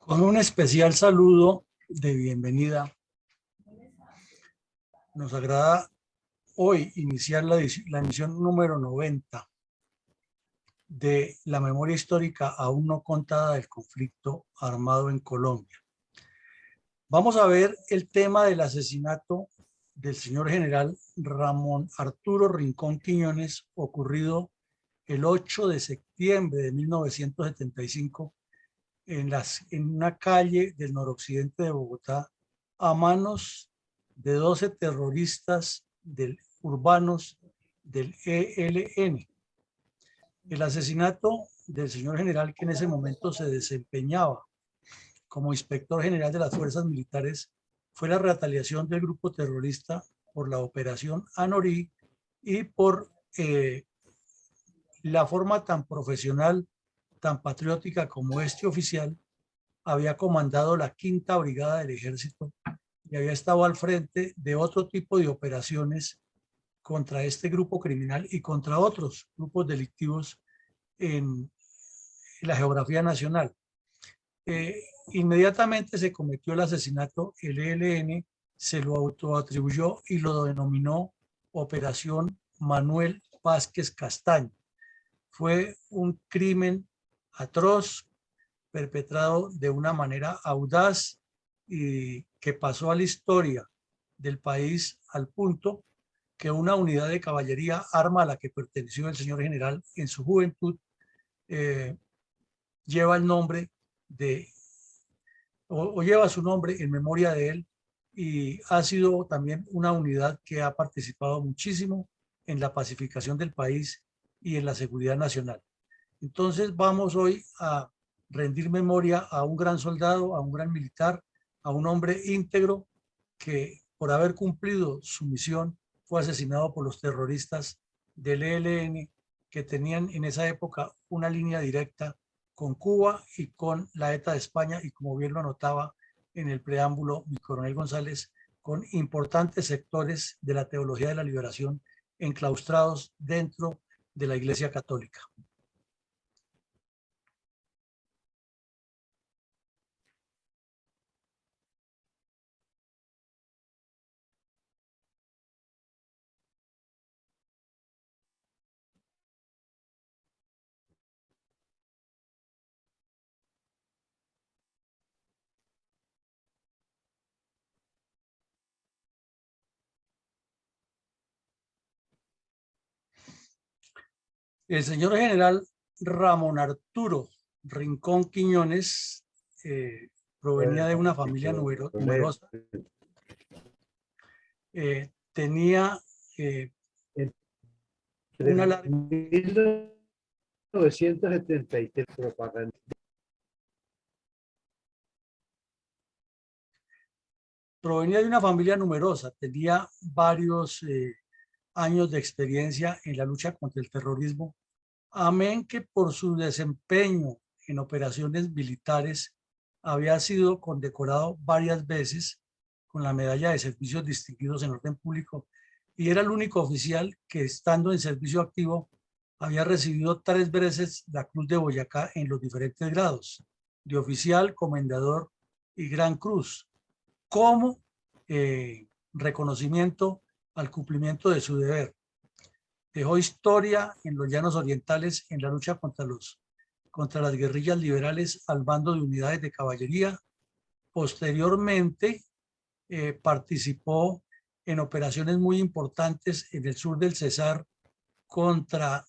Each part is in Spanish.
Con un especial saludo de bienvenida, nos agrada hoy iniciar la emisión número 90 de la memoria histórica aún no contada del conflicto armado en Colombia. Vamos a ver el tema del asesinato del señor general Ramón Arturo Rincón Quiñones, ocurrido el 8 de septiembre de 1975 en una calle del noroccidente de Bogotá, a manos de 12 terroristas urbanos del ELN. El asesinato del señor general, que en ese momento se desempeñaba como inspector general de las fuerzas militares, fue la retaliación del grupo terrorista por la operación Anorí y por la forma tan profesional, tan patriótica como este oficial había comandado la Quinta Brigada del Ejército y había estado al frente de otro tipo de operaciones contra este grupo criminal y contra otros grupos delictivos en la geografía nacional. Inmediatamente se cometió el asesinato, el ELN se lo autoatribuyó y lo denominó Operación Manuel Vázquez Castaño. Fue un crimen atroz, perpetrado de una manera audaz y que pasó a la historia del país al punto que una unidad de caballería, arma a la que perteneció el señor general en su juventud, lleva el nombre de, o lleva su nombre en memoria de él, y ha sido también una unidad que ha participado muchísimo en la pacificación del país y en la seguridad nacional. Entonces vamos hoy a rendir memoria a un gran soldado, a un gran militar, a un hombre íntegro que por haber cumplido su misión fue asesinado por los terroristas del ELN, que tenían en esa época una línea directa con Cuba y con la ETA de España, y como bien lo anotaba en el preámbulo mi coronel González, con importantes sectores de la teología de la liberación enclaustrados dentro de la Iglesia Católica. El señor general Ramón Arturo Rincón Quiñones provenía de una familia numerosa. Tenía una larga... 1973 propaganda. Provenía de una familia numerosa, tenía varios años de experiencia en la lucha contra el terrorismo, amén que por su desempeño en operaciones militares había sido condecorado varias veces con la medalla de servicios distinguidos en orden público, y era el único oficial que, estando en servicio activo, había recibido 3 veces la Cruz de Boyacá en los diferentes grados, de oficial, comendador y Gran Cruz, como reconocimiento al cumplimiento de su deber. Dejó historia en los llanos orientales en la lucha contra las guerrillas liberales al mando de unidades de caballería. Posteriormente participó en operaciones muy importantes en el sur del Cesar contra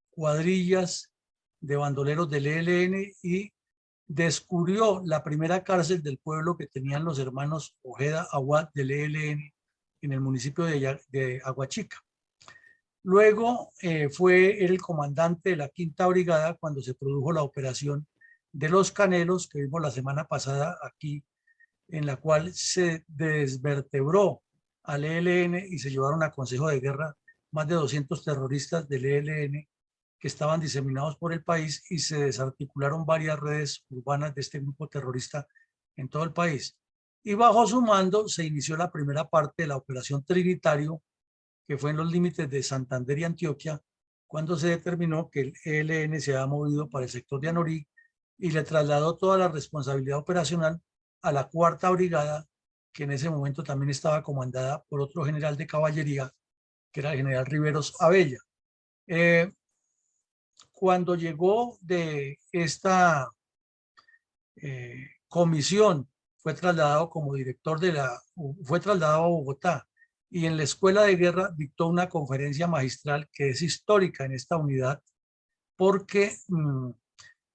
cuadrillas de bandoleros del ELN, y descubrió la primera cárcel del pueblo que tenían los hermanos Ojeda Aguad del ELN en el municipio de Aguachica. Luego fue el comandante de la Quinta Brigada cuando se produjo la operación de Los Canelos, que vimos la semana pasada aquí, en la cual se desvertebró al ELN y se llevaron a consejo de guerra más de 200 terroristas del ELN que estaban diseminados por el país, y se desarticularon varias redes urbanas de este grupo terrorista en todo el país. Y bajo su mando se inició la primera parte de la Operación Trinitario, que fue en los límites de Santander y Antioquia, cuando se determinó que el ELN se había movido para el sector de Anorí y le trasladó toda la responsabilidad operacional a la cuarta brigada, que en ese momento también estaba comandada por otro general de caballería, que era el general Riveros Abella. Cuando llegó de esta comisión, fue trasladado como director fue trasladado a Bogotá, y en la Escuela de Guerra dictó una conferencia magistral que es histórica en esta unidad, porque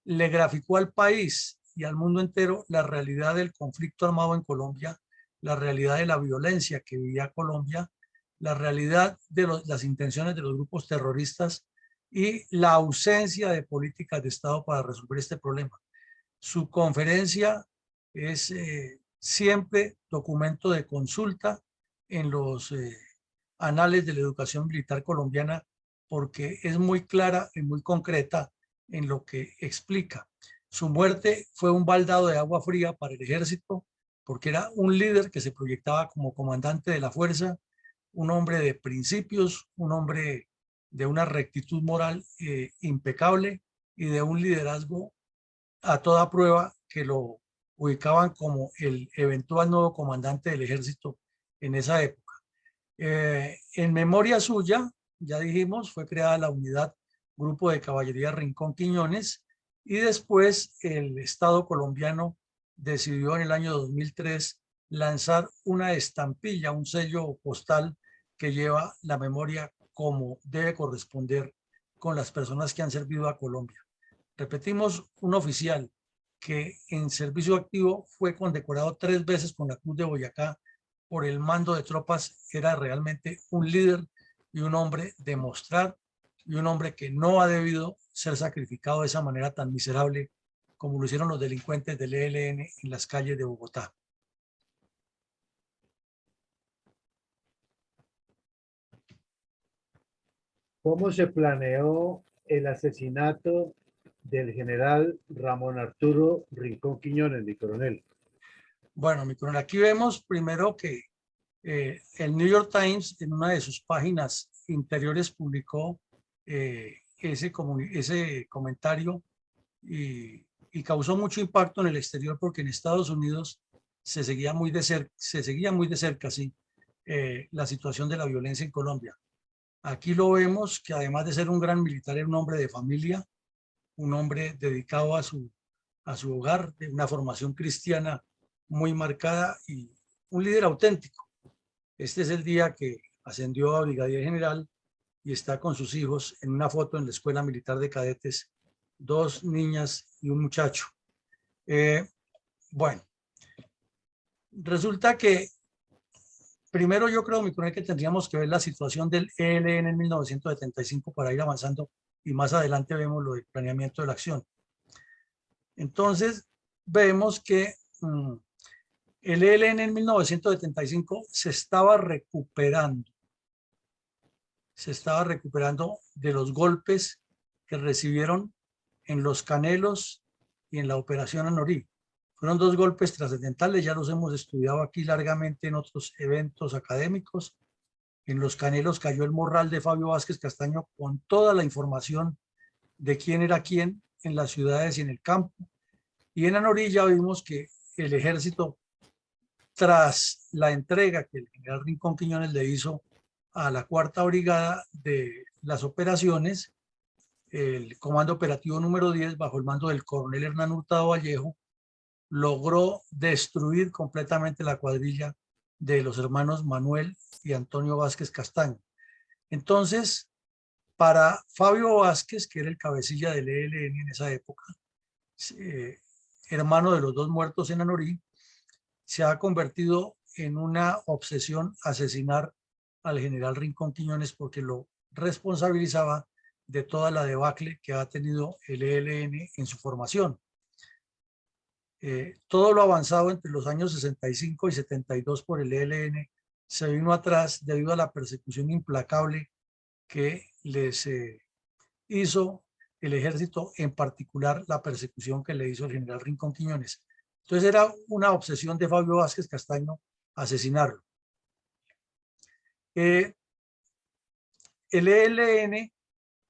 le graficó al país y al mundo entero la realidad del conflicto armado en Colombia, la realidad de la violencia que vivía Colombia, la realidad de las intenciones de los grupos terroristas y la ausencia de políticas de Estado para resolver este problema. Su conferencia es siempre documento de consulta en los anales de la educación militar colombiana, porque es muy clara y muy concreta en lo que explica. Su muerte fue un baldado de agua fría para el ejército, porque era un líder que se proyectaba como comandante de la fuerza, un hombre de principios, un hombre de una rectitud moral impecable y de un liderazgo a toda prueba, que lo ubicaban como el eventual nuevo comandante del ejército en esa época. En memoria suya, ya dijimos, fue creada la unidad Grupo de Caballería Rincón Quiñones, y después el Estado colombiano decidió en el año 2003 lanzar una estampilla, un sello postal que lleva la memoria como debe corresponder con las personas que han servido a Colombia. Repetimos, un oficial que en servicio activo fue condecorado 3 veces con la Cruz de Boyacá por el mando de tropas, era realmente un líder y un hombre de mostrar, y un hombre que no ha debido ser sacrificado de esa manera tan miserable como lo hicieron los delincuentes del ELN en las calles de Bogotá. ¿Cómo se planeó el asesinato del general Ramón Arturo Rincón Quiñones, mi coronel? Bueno, mi coronel, aquí vemos primero que el New York Times en una de sus páginas interiores publicó ese comentario, y causó mucho impacto en el exterior, porque en Estados Unidos se seguía muy de cerca, sí, la situación de la violencia en Colombia. Aquí lo vemos que, además de ser un gran militar, era un hombre de familia, un hombre dedicado a su hogar, de una formación cristiana muy marcada y un líder auténtico. Este es el día que ascendió a brigadier general y está con sus hijos en una foto en la Escuela Militar de Cadetes, 2 niñas y un muchacho. Bueno, resulta que primero yo creo, mi coronel, que tendríamos que ver la situación del ELN en 1975 para ir avanzando, y más adelante vemos lo del planeamiento de la acción. Entonces, vemos que el ELN en 1975 se estaba recuperando de los golpes que recibieron en Los Canelos y en la Operación Anorí. Fueron 2 golpes trascendentales, ya los hemos estudiado aquí largamente en otros eventos académicos. En Los Canelos cayó el morral de Fabio Vázquez Castaño con toda la información de quién era quién en las ciudades y en el campo. Y en Anorí ya vimos que el ejército, tras la entrega que el general Rincón Quiñones le hizo a la cuarta brigada de las operaciones, el comando operativo número 10, bajo el mando del coronel Hernán Hurtado Vallejo, logró destruir completamente la cuadrilla de los hermanos Manuel y Antonio Vázquez Castaño. Entonces, para Fabio Vázquez, que era el cabecilla del ELN en esa época, hermano de los 2 muertos en Anorí, se ha convertido en una obsesión asesinar al general Rincón Quiñones, porque lo responsabilizaba de toda la debacle que ha tenido el ELN en su formación. Todo lo avanzado entre los años 65 y 72 por el ELN se vino atrás debido a la persecución implacable que les hizo el ejército, en particular la persecución que le hizo el general Rincón Quiñones. Entonces era una obsesión de Fabio Vázquez Castaño asesinarlo. El ELN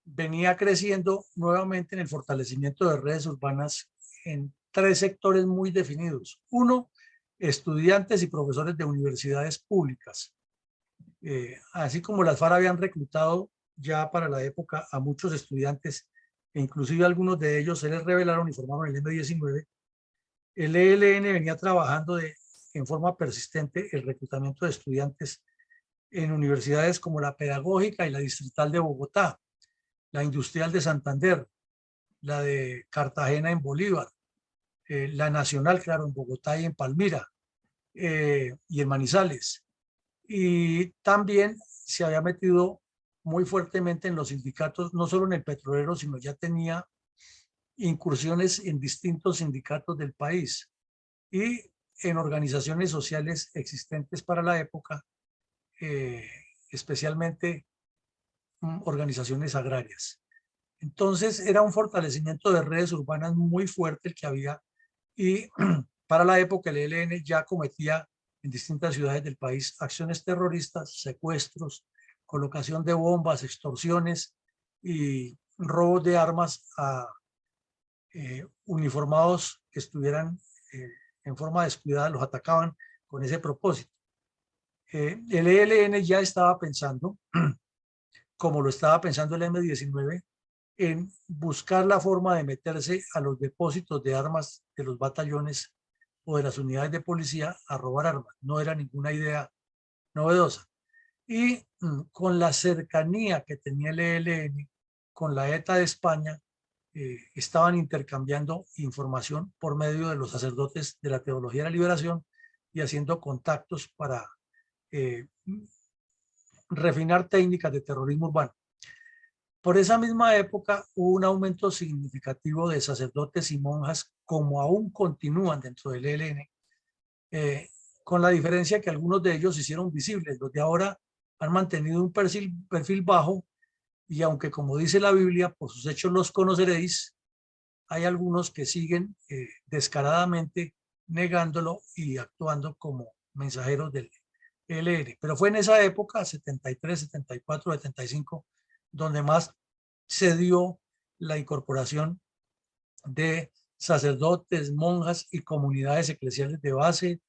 venía creciendo nuevamente en el fortalecimiento de redes urbanas en tres sectores muy definidos. Uno, estudiantes y profesores de universidades públicas. Así como las FARC habían reclutado ya para la época a muchos estudiantes, e inclusive algunos de ellos se les rebelaron y formaron el M-19, el ELN venía trabajando en forma persistente el reclutamiento de estudiantes en universidades como la Pedagógica y la Distrital de Bogotá, la Industrial de Santander, la de Cartagena en Bolívar, la Nacional, claro, en Bogotá y en Palmira, y en Manizales. Y también se había metido muy fuertemente en los sindicatos, no solo en el petrolero, sino ya tenía incursiones en distintos sindicatos del país y en organizaciones sociales existentes para la época, eh, especialmente organizaciones agrarias. Entonces era un fortalecimiento de redes urbanas muy fuerte el que había, y para la época el ELN ya cometía en distintas ciudades del país acciones terroristas, secuestros, colocación de bombas, extorsiones y robos de armas a uniformados que estuvieran en forma descuidada, los atacaban con ese propósito. El ELN ya estaba pensando, como lo estaba pensando el M-19, en buscar la forma de meterse a los depósitos de armas de los batallones o de las unidades de policía a robar armas. No era ninguna idea novedosa. Y con la cercanía que tenía el ELN con la ETA de España, estaban intercambiando información por medio de los sacerdotes de la Teología de la Liberación y haciendo contactos para eh, refinar técnicas de terrorismo urbano. Por esa misma época hubo un aumento significativo de sacerdotes y monjas, como aún continúan dentro del ELN, con la diferencia que algunos de ellos se hicieron visibles. Los de ahora han mantenido un perfil bajo, y aunque, como dice la Biblia, por sus hechos los conoceréis, hay algunos que siguen descaradamente negándolo y actuando como mensajeros del ELN. Pero fue en esa época, 73, 74, 75, donde más se dio la incorporación de sacerdotes, monjas y comunidades eclesiales de base,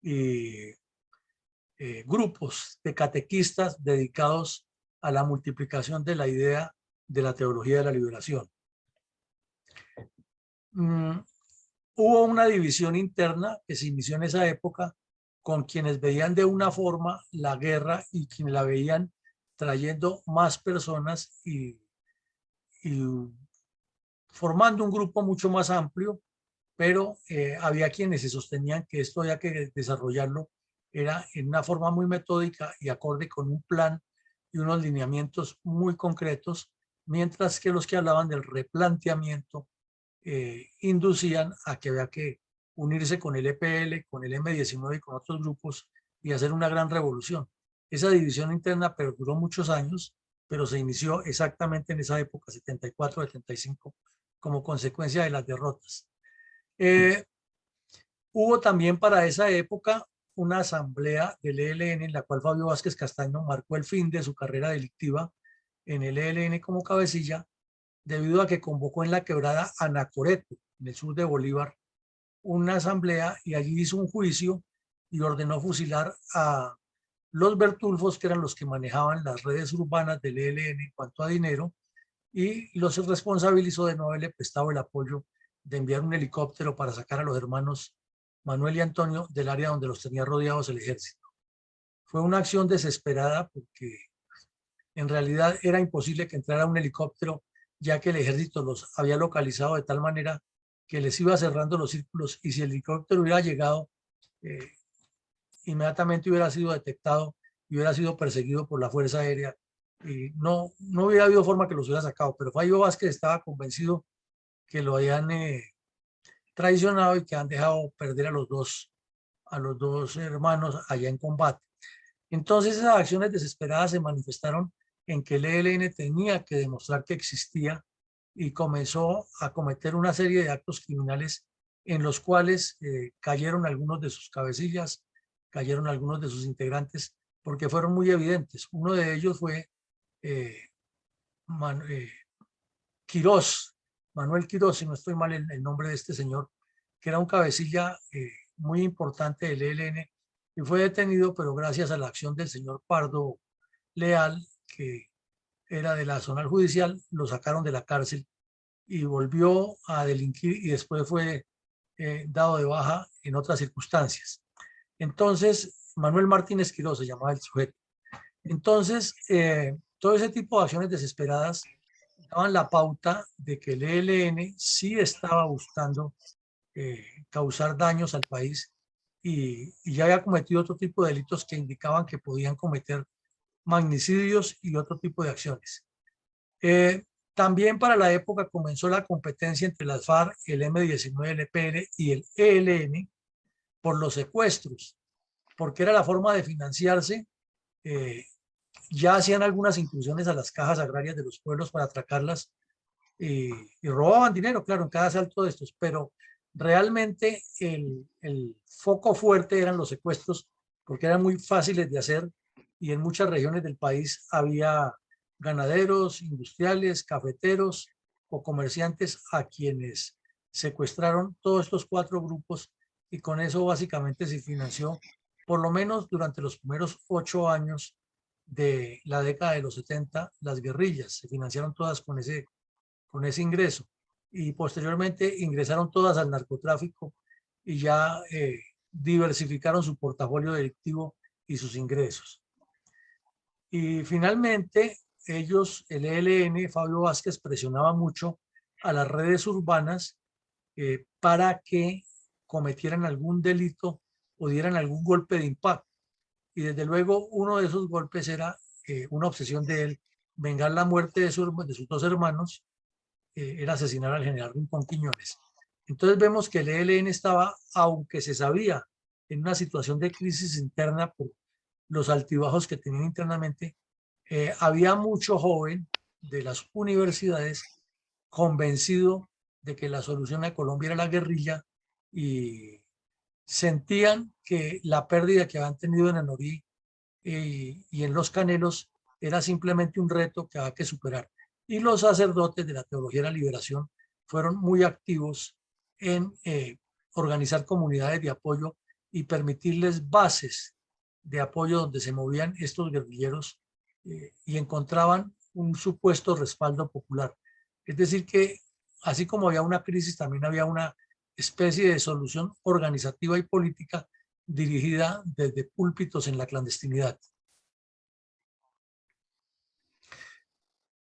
y grupos de catequistas dedicados a la multiplicación de la idea de la teología de la liberación. Hubo una división interna que se inició en esa época, con quienes veían de una forma la guerra y quienes la veían trayendo más personas y formando un grupo mucho más amplio, pero había quienes se sostenían que esto había que desarrollarlo era en una forma muy metódica y acorde con un plan y unos lineamientos muy concretos, mientras que los que hablaban del replanteamiento inducían a que había que unirse con el EPL, con el M-19 y con otros grupos y hacer una gran revolución. Esa división interna perduró muchos años, pero se inició exactamente en esa época, 74, 75, como consecuencia de las derrotas. Hubo también para esa época una asamblea del ELN en la cual Fabio Vázquez Castaño marcó el fin de su carrera delictiva en el ELN como cabecilla, debido a que convocó en la quebrada Anacoreto, en el sur de Bolívar, una asamblea, y allí hizo un juicio y ordenó fusilar a los Bertulfos, que eran los que manejaban las redes urbanas del ELN en cuanto a dinero, y los responsabilizó de no haberle prestado el apoyo de enviar un helicóptero para sacar a los hermanos Manuel y Antonio del área donde los tenía rodeados el ejército. Fue una acción desesperada porque en realidad era imposible que entrara un helicóptero, ya que el ejército los había localizado de tal manera que les iba cerrando los círculos, y si el helicóptero hubiera llegado, eh, inmediatamente hubiera sido detectado y hubiera sido perseguido por la Fuerza Aérea. Y no hubiera habido forma que los hubiera sacado, pero Fabio Vázquez estaba convencido que lo habían traicionado y que han dejado perder a los dos hermanos allá en combate. Entonces esas acciones desesperadas se manifestaron en que el ELN tenía que demostrar que existía, y comenzó a cometer una serie de actos criminales en los cuales cayeron algunos de sus cabecillas, cayeron algunos de sus integrantes, porque fueron muy evidentes. Uno de ellos fue Quirós, Manuel Quirós, si no estoy mal el nombre de este señor, que era un cabecilla muy importante del ELN, y fue detenido, pero gracias a la acción del señor Pardo Leal, que era de la zona judicial, lo sacaron de la cárcel y volvió a delinquir y después fue dado de baja en otras circunstancias. Entonces, Manuel Martínez Quirós se llamaba el sujeto. Entonces, todo ese tipo de acciones desesperadas daban la pauta de que el ELN sí estaba buscando causar daños al país y ya había cometido otro tipo de delitos que indicaban que podían cometer magnicidios y otro tipo de acciones. También para la época comenzó la competencia entre las FARC, el M-19, el EPL y el ELN por los secuestros, porque era la forma de financiarse. Ya hacían algunas intrusiones a las cajas agrarias de los pueblos para atracarlas y robaban dinero, claro, en cada asalto de estos, pero realmente el foco fuerte eran los secuestros porque eran muy fáciles de hacer y en muchas regiones del país había ganaderos, industriales, cafeteros o comerciantes a quienes secuestraron todos estos 4 grupos y con eso básicamente se financió por lo menos durante los primeros 8 años de la década de los 70 las guerrillas, se financiaron todas con ese ingreso y posteriormente ingresaron todas al narcotráfico y ya diversificaron su portafolio delictivo y sus ingresos. Y finalmente ellos, el ELN, Fabio Vázquez, presionaba mucho a las redes urbanas para que cometieran algún delito o dieran algún golpe de impacto. Y desde luego uno de esos golpes era una obsesión de él, vengar la muerte de sus 2 hermanos, era asesinar al general Rincón Quiñones. Entonces vemos que el ELN estaba, aunque se sabía, en una situación de crisis interna por los altibajos que tenían internamente, había mucho joven de las universidades convencido de que la solución a Colombia era la guerrilla y sentían que la pérdida que habían tenido en Anorí y en Los Canelos era simplemente un reto que había que superar. Y los sacerdotes de la Teología de la Liberación fueron muy activos en organizar comunidades de apoyo y permitirles bases de apoyo donde se movían estos guerrilleros y encontraban un supuesto respaldo popular. Es decir que así como había una crisis, también había una especie de solución organizativa y política dirigida desde púlpitos en la clandestinidad.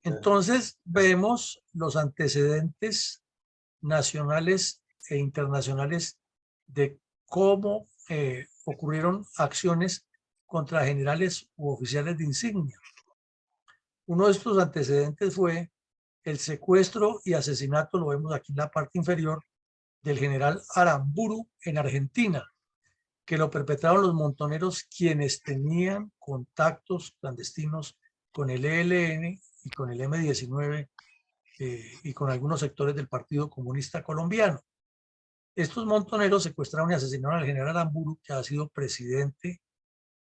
Entonces vemos los antecedentes nacionales e internacionales de cómo ocurrieron acciones contra generales u oficiales de insignia. Uno de estos antecedentes fue el secuestro y asesinato, lo vemos aquí en la parte inferior, del general Aramburu en Argentina, que lo perpetraron los montoneros quienes tenían contactos clandestinos con el ELN y con el M-19 y con algunos sectores del Partido Comunista Colombiano. Estos montoneros secuestraron y asesinaron al general Aramburu, que ha sido presidente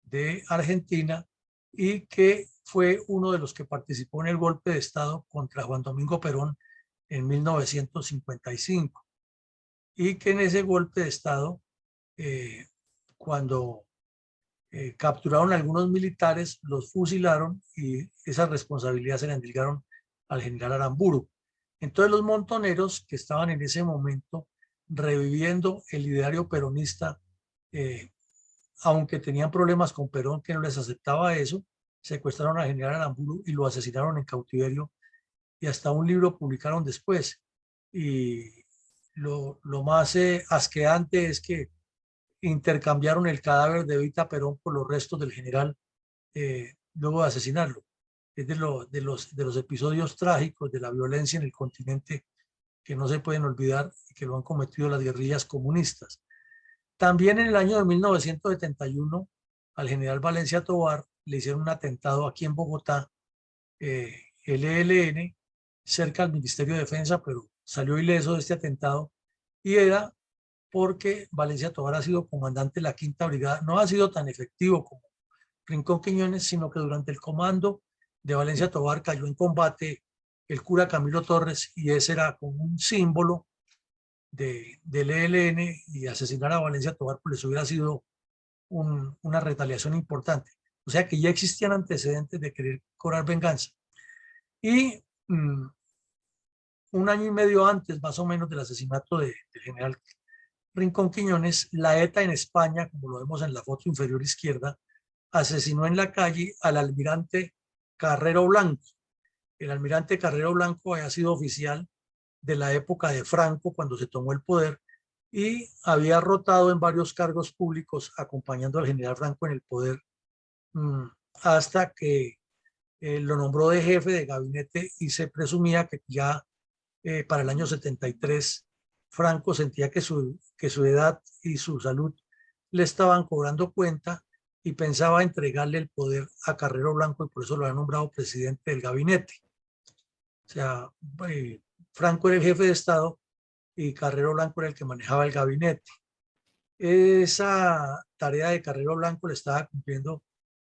de Argentina y que fue uno de los que participó en el golpe de Estado contra Juan Domingo Perón en 1955. Y que en ese golpe de Estado, cuando capturaron a algunos militares, los fusilaron y esa responsabilidad se la endilgaron al general Aramburu. Entonces los montoneros que estaban en ese momento reviviendo el ideario peronista, aunque tenían problemas con Perón que no les aceptaba eso, secuestraron al general Aramburu y lo asesinaron en cautiverio y hasta un libro publicaron después. Y lo más asqueante es que intercambiaron el cadáver de Evita Perón por los restos del general luego de asesinarlo. Es de los episodios trágicos de la violencia en el continente que no se pueden olvidar y que lo han cometido las guerrillas comunistas. También en el año de 1971 al general Valencia Tovar le hicieron un atentado aquí en Bogotá, el ELN, cerca al Ministerio de Defensa, pero salió ileso de este atentado y era porque Valencia Tovar ha sido comandante de la Quinta Brigada. No ha sido tan efectivo como Rincón Quiñones, sino que durante el comando de Valencia Tovar cayó en combate el cura Camilo Torres, y ese era como un símbolo del ELN, y asesinar a Valencia Tobar pues les hubiera sido una retaliación importante. O sea que ya existían antecedentes de querer cobrar venganza. Y un año y medio antes, más o menos, del asesinato del general Rincón Quiñones, la ETA en España, como lo vemos en la foto inferior izquierda, asesinó en la calle al almirante Carrero Blanco. El almirante Carrero Blanco había sido oficial de la época de Franco, cuando se tomó el poder, y había rotado en varios cargos públicos acompañando al general Franco en el poder, hasta que lo nombró de jefe de gabinete, y se presumía que ya para el año 73 Franco sentía que su edad y su salud le estaban cobrando cuenta, y pensaba entregarle el poder a Carrero Blanco, y por eso lo ha nombrado presidente del gabinete. O sea, Franco era el jefe de Estado y Carrero Blanco era el que manejaba el gabinete. Esa tarea de Carrero Blanco le estaba cumpliendo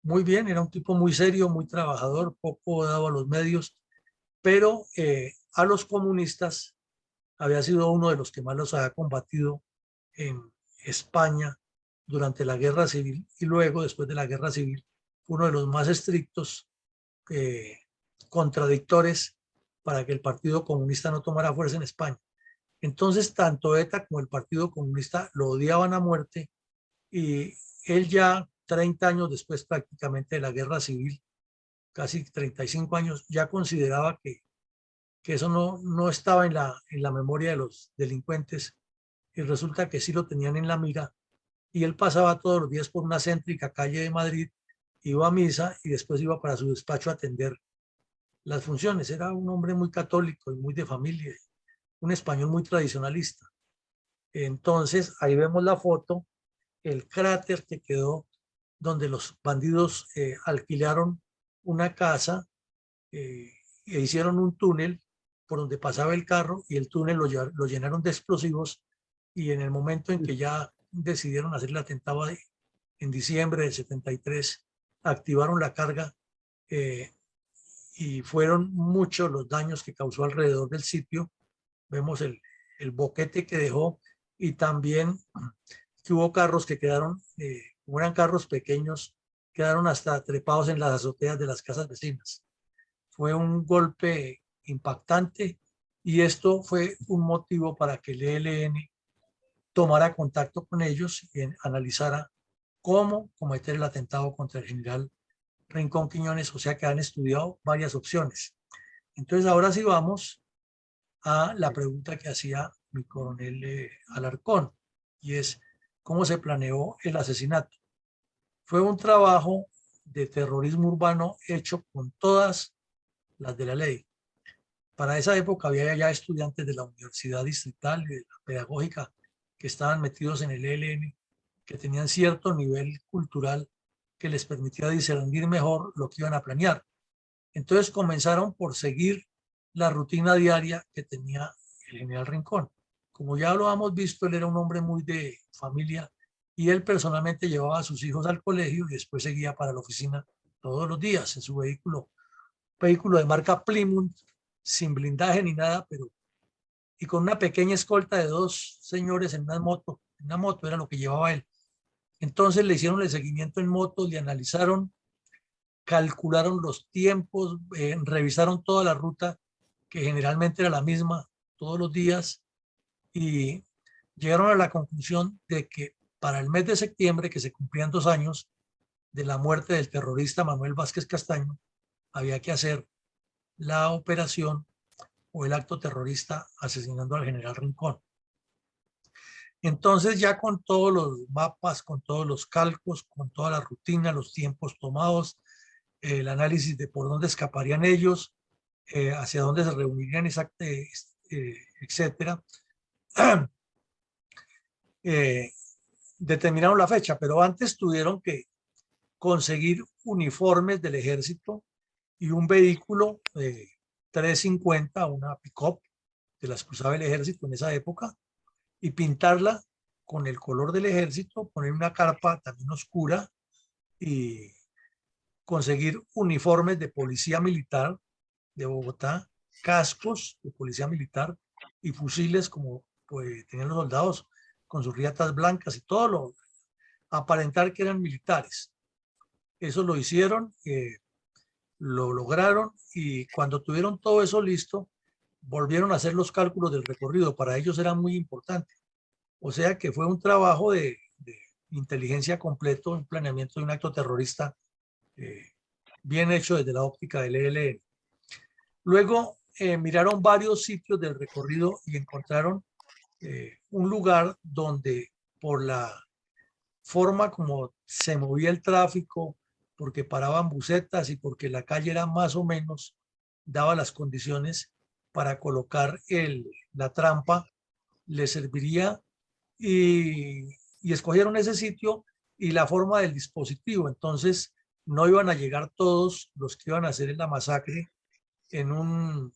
muy bien, era un tipo muy serio, muy trabajador, poco dado a los medios, pero a los comunistas había sido uno de los que más los había combatido en España durante la Guerra Civil, y luego, después de la Guerra Civil, uno de los más estrictos contradictores para que el Partido Comunista no tomara fuerza en España. Entonces, tanto ETA como el Partido Comunista lo odiaban a muerte, y él ya 30 años después prácticamente de la Guerra Civil, casi 35 años, ya consideraba que eso no estaba en la memoria de los delincuentes, y resulta que sí lo tenían en la mira, y él pasaba todos los días por una céntrica calle de Madrid, iba a misa y después iba para su despacho a atender las funciones. Era un hombre muy católico y muy de familia, un español muy tradicionalista. Entonces, ahí vemos la foto, el cráter que quedó donde los bandidos alquilaron una casa e hicieron un túnel por donde pasaba el carro, y el túnel lo llenaron de explosivos, y en el momento en que ya decidieron hacer el atentado en diciembre del 73, activaron la carga, y fueron muchos los daños que causó alrededor del sitio. Vemos el boquete que dejó, y también que hubo carros que quedaron, como eran carros pequeños, quedaron hasta trepados en las azoteas de las casas vecinas. Fue un golpe impactante, y esto fue un motivo para que el ELN tomara contacto con ellos y analizara cómo cometer el atentado contra el general Rincón Quiñones. O sea que han estudiado varias opciones. Entonces, ahora sí vamos a la pregunta que hacía mi coronel Alarcón, y es: ¿cómo se planeó el asesinato? Fue un trabajo de terrorismo urbano hecho con todas las de la ley. Para esa época había ya estudiantes de la Universidad Distrital y de la Pedagógica que estaban metidos en el ELN, que tenían cierto nivel cultural que les permitía discernir mejor lo que iban a planear. Entonces comenzaron por seguir la rutina diaria que tenía el general Rincón. Como ya lo hemos visto, él era un hombre muy de familia, y él personalmente llevaba a sus hijos al colegio y después seguía para la oficina todos los días en su vehículo de marca Plymouth, sin blindaje ni nada, pero y con una pequeña escolta de dos señores en una moto era lo que llevaba él. Entonces le hicieron el seguimiento en moto, le analizaron, calcularon los tiempos, revisaron toda la ruta, que generalmente era la misma todos los días, y llegaron a la conclusión de que para el mes de septiembre, que se cumplían 2 años de la muerte del terrorista Manuel Vázquez Castaño, había que hacer la operación o el acto terrorista asesinando al general Rincón. Entonces, ya con todos los mapas, con todos los cálculos, con toda la rutina, los tiempos tomados, el análisis de por dónde escaparían ellos, hacia dónde se reunirían, etcétera, determinaron la fecha, pero antes tuvieron que conseguir uniformes del ejército y un vehículo 350, una pick-up de las que usaba el ejército en esa época, y pintarla con el color del ejército, poner una carpa también oscura, y conseguir uniformes de policía militar de Bogotá, cascos de policía militar y fusiles como pues, tenían los soldados con sus riatas blancas y todo lo aparentar que eran militares. Eso lo hicieron, lo lograron y cuando tuvieron todo eso listo, volvieron a hacer los cálculos del recorrido. Para ellos era muy importante. O sea que fue un trabajo de inteligencia completo, un planeamiento de un acto terrorista bien hecho desde la óptica del ELN. Luego miraron varios sitios del recorrido y encontraron un lugar donde por la forma como se movía el tráfico, porque paraban busetas y porque la calle era más o menos, daba las condiciones para colocar la trampa, le serviría y escogieron ese sitio y la forma del dispositivo. Entonces, no iban a llegar todos los que iban a hacer la masacre en un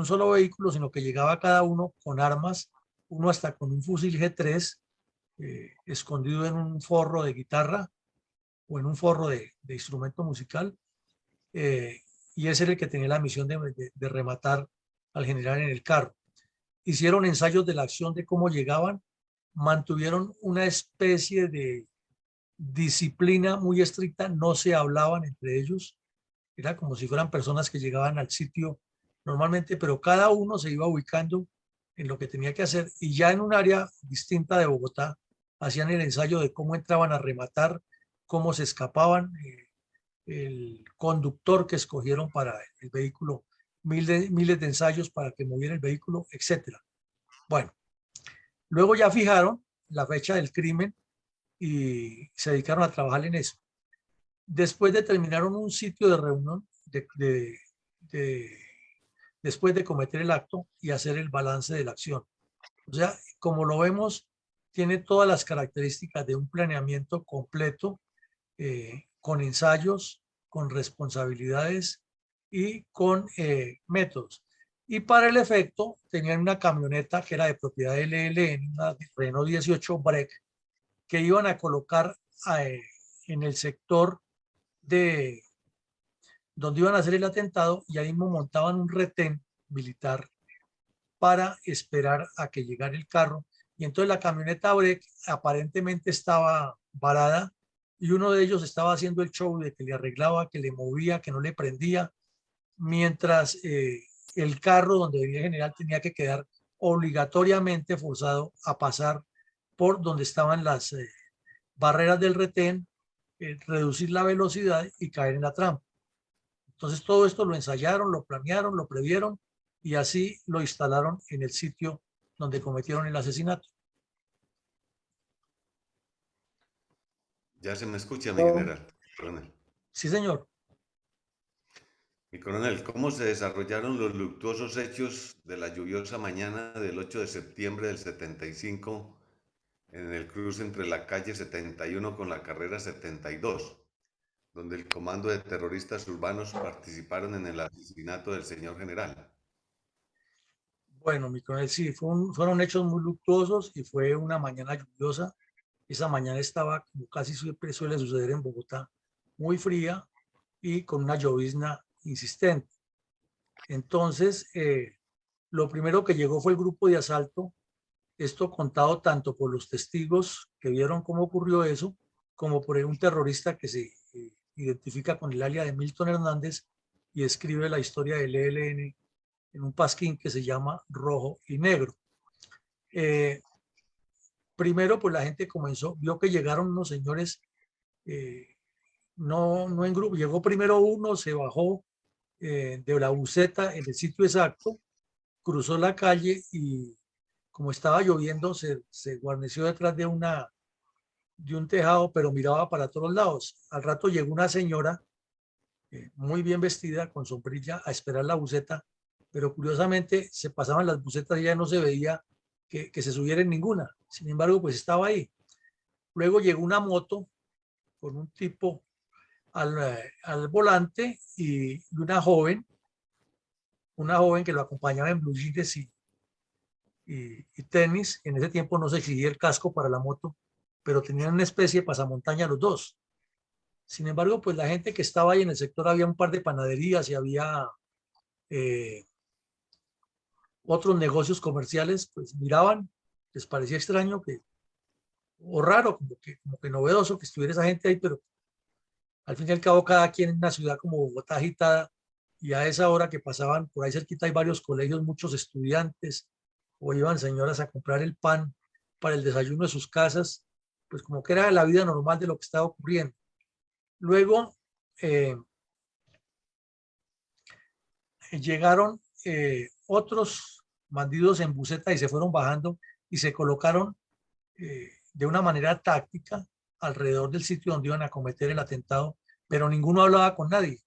solo vehículo, sino que llegaba cada uno con armas, uno hasta con un fusil G3 escondido en un forro de guitarra o en un forro de instrumento musical. Y ese era el que tenía la misión de rematar al general en el carro. Hicieron ensayos de la acción de cómo llegaban, mantuvieron una especie de disciplina muy estricta, no se hablaban entre ellos, era como si fueran personas que llegaban al sitio normalmente, pero cada uno se iba ubicando en lo que tenía que hacer y ya en un área distinta de Bogotá hacían el ensayo de cómo entraban a rematar, cómo se escapaban, el conductor que escogieron para el vehículo, miles de ensayos para que moviera el vehículo, etcétera. Bueno, luego ya fijaron la fecha del crimen y se dedicaron a trabajar en eso. Después determinaron un sitio de reunión después de cometer el acto y hacer el balance de la acción. O sea, como lo vemos, tiene todas las características de un planeamiento completo, con ensayos, con responsabilidades y con métodos. Y para el efecto, tenían una camioneta que era de propiedad del ELN, una Renault 18 Break, que iban a colocar en el sector de donde iban a hacer el atentado y ahí mismo montaban un retén militar para esperar a que llegara el carro. Y entonces la camioneta Break aparentemente estaba varada y uno de ellos estaba haciendo el show de que le arreglaba, que le movía, que no le prendía, mientras el carro donde venía el general tenía que quedar obligatoriamente forzado a pasar por donde estaban las barreras del retén, reducir la velocidad y caer en la trampa. Entonces todo esto lo ensayaron, lo planearon, lo previeron y así lo instalaron en el sitio donde cometieron el asesinato. Ya se me escucha, mi No, general, coronel. Sí, señor. Mi coronel, ¿cómo se desarrollaron los luctuosos hechos de la lluviosa mañana del 8 de septiembre del 75 en el cruce entre la calle 71 con la carrera 72, donde el comando de terroristas urbanos participaron en el asesinato del señor general? Bueno, mi coronel, sí, fueron hechos muy luctuosos y fue una mañana lluviosa. Esa mañana estaba, como casi siempre suele suceder en Bogotá, muy fría y con una llovizna insistente. Entonces, lo primero que llegó fue el grupo de asalto, esto contado tanto por los testigos que vieron cómo ocurrió eso, como por un terrorista que se identifica con el alias de Milton Hernández y escribe la historia del ELN en un pasquín que se llama Rojo y Negro. Primero, pues la gente vio que llegaron unos señores, no en grupo, llegó primero uno, se bajó de la buseta en el sitio exacto, cruzó la calle y como estaba lloviendo, se guarneció detrás de un tejado, pero miraba para todos lados. Al rato llegó una señora muy bien vestida, con sombrilla, a esperar la buseta, pero curiosamente se pasaban las busetas y ya no se veía que se subiera en ninguna. Sin embargo, pues estaba ahí. Luego llegó una moto con un tipo al volante y una joven que lo acompañaba en blue jeans y tenis. En ese tiempo no se exigía el casco para la moto, pero tenían una especie de pasamontaña los dos. Sin embargo, pues la gente que estaba ahí en el sector, había un par de panaderías y había otros negocios comerciales, pues miraban, les parecía extraño que, o raro, como que novedoso que estuviera esa gente ahí, pero al fin y al cabo cada quien en una ciudad como Bogotá agitada, y a esa hora que pasaban por ahí cerquita hay varios colegios, muchos estudiantes, o iban señoras a comprar el pan para el desayuno de sus casas, pues como que era la vida normal de lo que estaba ocurriendo. Luego eh, llegaron otros bandidos en buseta y se fueron bajando y se colocaron de una manera táctica alrededor del sitio donde iban a cometer el atentado, pero ninguno hablaba con nadie.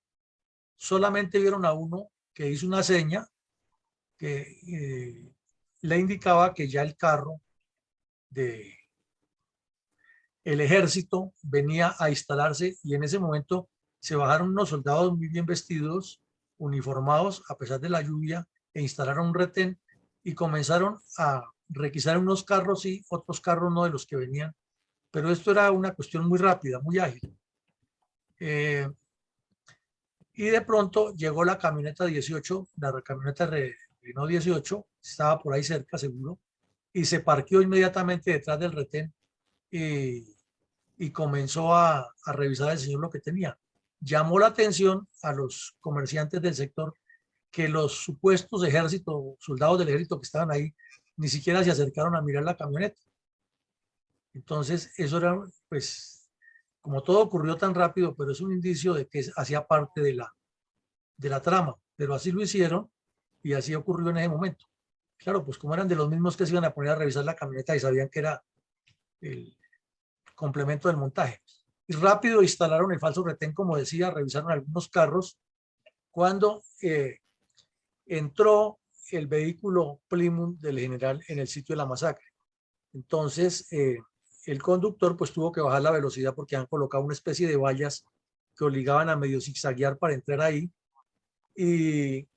Solamente vieron a uno que hizo una seña que le indicaba que ya el carro de el ejército venía a instalarse, y en ese momento se bajaron unos soldados muy bien vestidos, uniformados a pesar de la lluvia, e instalaron un retén y comenzaron a requisar unos carros y otros carros no de los que venían, pero esto era una cuestión muy rápida, muy ágil. Y de pronto llegó la camioneta 18, la camioneta Renault 18, estaba por ahí cerca seguro, y se parqueó inmediatamente detrás del retén y comenzó a revisar al señor lo que tenía. Llamó la atención a los comerciantes del sector que los supuestos ejércitos, soldados del ejército que estaban ahí, ni siquiera se acercaron a mirar la camioneta. Entonces, eso era, pues, como todo ocurrió tan rápido, pero es un indicio de que hacía parte de la trama, pero así lo hicieron y así ocurrió en ese momento. Claro, pues como eran de los mismos que se iban a poner a revisar la camioneta y sabían que era el complemento del montaje. Y rápido instalaron el falso retén, como decía, revisaron algunos carros. Cuando entró el vehículo Plymouth del general en el sitio de la masacre. Entonces, el conductor pues tuvo que bajar la velocidad porque han colocado una especie de vallas que obligaban a medio zigzaguear para entrar ahí. Y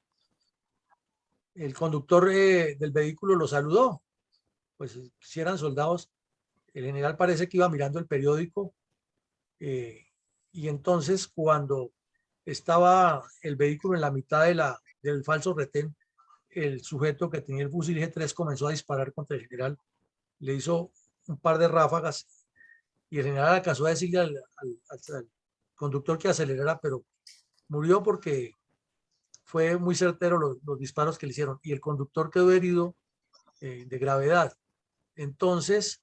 el conductor del vehículo lo saludó. Pues si eran soldados, el general parece que iba mirando el periódico y entonces cuando estaba el vehículo en la mitad del falso retén, el sujeto que tenía el fusil G3 comenzó a disparar contra el general, le hizo un par de ráfagas y el general alcanzó a decirle al conductor que acelerara, pero murió porque fue muy certero los disparos que le hicieron y el conductor quedó herido de gravedad. Entonces,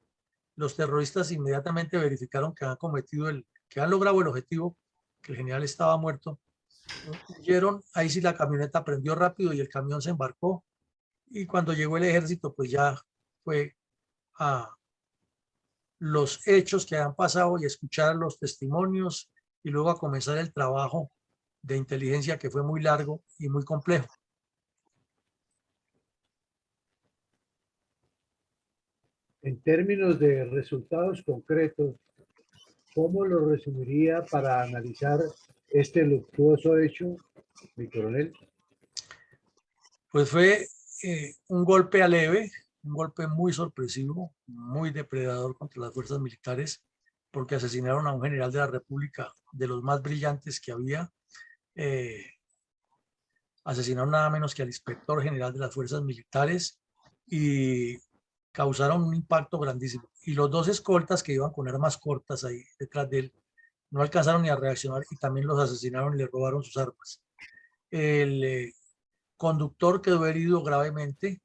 los terroristas inmediatamente verificaron que que han logrado el objetivo, que el general estaba muerto. Huyeron, ahí sí la camioneta prendió rápido y el camión se embarcó. Y cuando llegó el ejército, pues ya fue a los hechos que han pasado y escuchar los testimonios y luego a comenzar el trabajo de inteligencia que fue muy largo y muy complejo. En términos de resultados concretos, ¿cómo lo resumiría para analizar este luctuoso hecho, mi coronel? Pues fue un golpe leve, un golpe muy sorpresivo, muy depredador contra las fuerzas militares, porque asesinaron a un general de la República de los más brillantes que había. Asesinaron nada menos que al inspector general de las fuerzas militares y causaron un impacto grandísimo. Y los dos escoltas que iban con armas cortas ahí detrás de él no alcanzaron ni a reaccionar y también los asesinaron y le robaron sus armas. El conductor quedó herido gravemente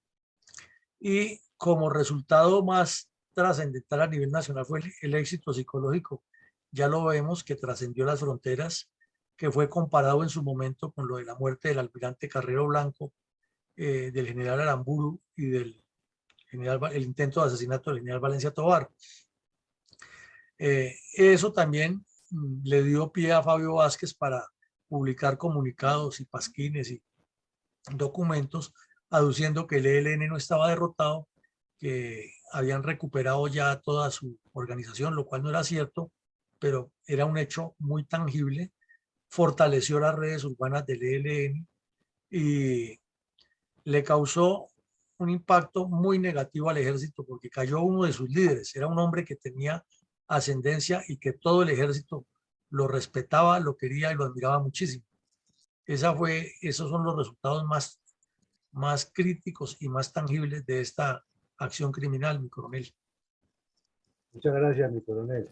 y como resultado más trascendental a nivel nacional fue el éxito psicológico. Ya lo vemos que trascendió las fronteras, que fue comparado en su momento con lo de la muerte del almirante Carrero Blanco, del general Aramburu y el intento de asesinato del general Valencia Tovar. Eso también le dio pie a Fabio Vázquez para publicar comunicados y pasquines y documentos aduciendo que el ELN no estaba derrotado, que habían recuperado ya toda su organización, lo cual no era cierto, pero era un hecho muy tangible. Fortaleció las redes urbanas del ELN y le causó un impacto muy negativo al ejército porque cayó uno de sus líderes. Era un hombre que tenía ascendencia y que todo el ejército lo respetaba, lo quería y lo admiraba muchísimo. Esos son los resultados más críticos y más tangibles de esta acción criminal, mi coronel. Muchas gracias, mi coronel.